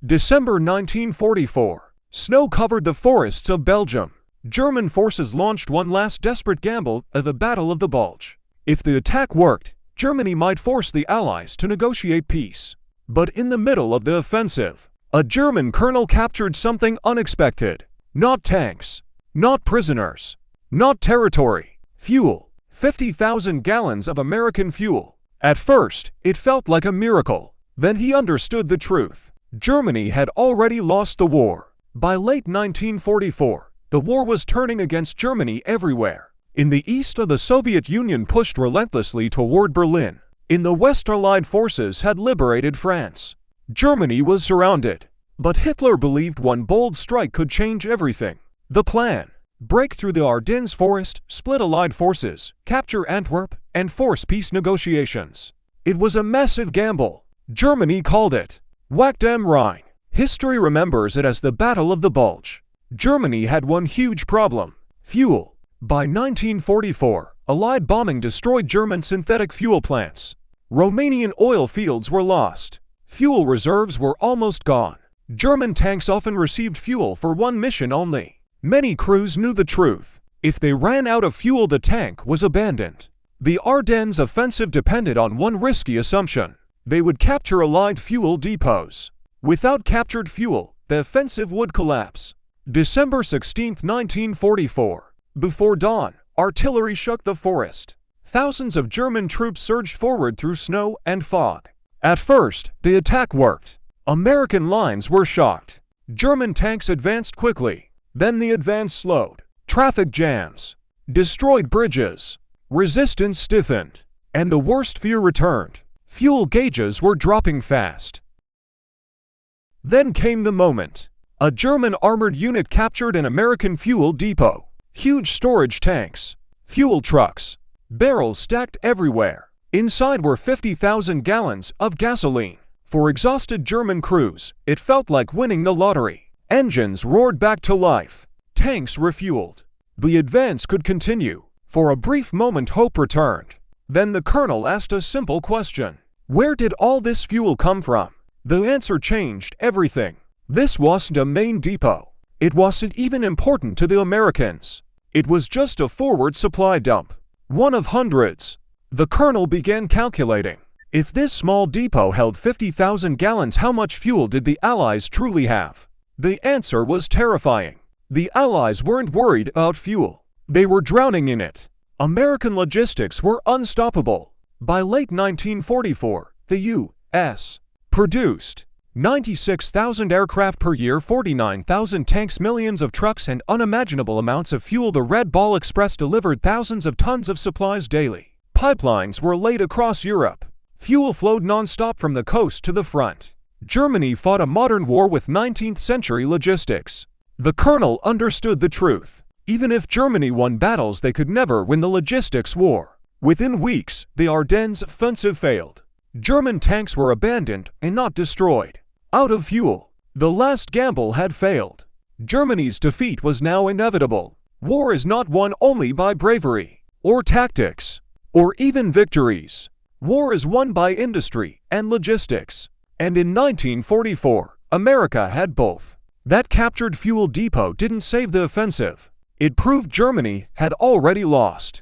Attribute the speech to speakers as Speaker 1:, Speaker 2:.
Speaker 1: December 1944. Snow covered the forests of Belgium. German forces launched one last desperate gamble at the Battle of the Bulge. If the attack worked, Germany might force the Allies to negotiate peace. But in the middle of the offensive, a German colonel captured something unexpected. Not tanks, not prisoners, not territory. Fuel. 50,000 gallons of American fuel. At first, it felt like a miracle. Then he understood the truth. Germany had already lost the war. By late 1944, the war was turning against Germany everywhere. In the east, the Soviet Union pushed relentlessly toward Berlin. In the west, Allied forces had liberated France. Germany was surrounded. But Hitler believed one bold strike could change everything. The plan: break through the Ardennes forest, split Allied forces, capture Antwerp, and force peace negotiations. It was a massive gamble. Germany called it Wacht am Rhein. History remembers it as the Battle of the Bulge. Germany had one huge problem: fuel. By 1944, Allied bombing destroyed German synthetic fuel plants. Romanian oil fields were lost. Fuel reserves were almost gone. German tanks often received fuel for one mission only. Many crews knew the truth. If they ran out of fuel, the tank was abandoned. The Ardennes offensive depended on one risky assumption: they would capture Allied fuel depots. Without captured fuel, the offensive would collapse. December 16, 1944. Before dawn, artillery shook the forest. Thousands of German troops surged forward through snow and fog. At first, the attack worked. American lines were shocked. German tanks advanced quickly. Then the advance slowed. Traffic jams. Destroyed bridges. Resistance stiffened. And the worst fear returned. Fuel gauges were dropping fast. Then came the moment. A German armored unit captured an American fuel depot. Huge storage tanks. Fuel trucks. Barrels stacked everywhere. Inside were 50,000 gallons of gasoline. For exhausted German crews, it felt like winning the lottery. Engines roared back to life. Tanks refueled. The advance could continue. For a brief moment, hope returned. Then the colonel asked a simple question: where did all this fuel come from? The answer changed everything. This wasn't a main depot. It wasn't even important to the Americans. It was just a forward supply dump. One of hundreds. The colonel began calculating. If this small depot held 50,000 gallons, how much fuel did the Allies truly have? The answer was terrifying. The Allies weren't worried about fuel. They were drowning in it. American logistics were unstoppable. By late 1944, the U.S. produced 96,000 aircraft per year, 49,000 tanks, millions of trucks, and unimaginable amounts of fuel. The Red Ball Express delivered thousands of tons of supplies daily. Pipelines were laid across Europe. Fuel flowed non-stop from the coast to the front. Germany fought a modern war with 19th-century logistics. The colonel understood the truth. Even if Germany won battles, they could never win the logistics war. Within weeks, the Ardennes offensive failed. German tanks were abandoned and not destroyed. Out of fuel, the last gamble had failed. Germany's defeat was now inevitable. War is not won only by bravery, or tactics, or even victories. War is won by industry and logistics. And in 1944, America had both. That captured fuel depot didn't save the offensive. It proved Germany had already lost.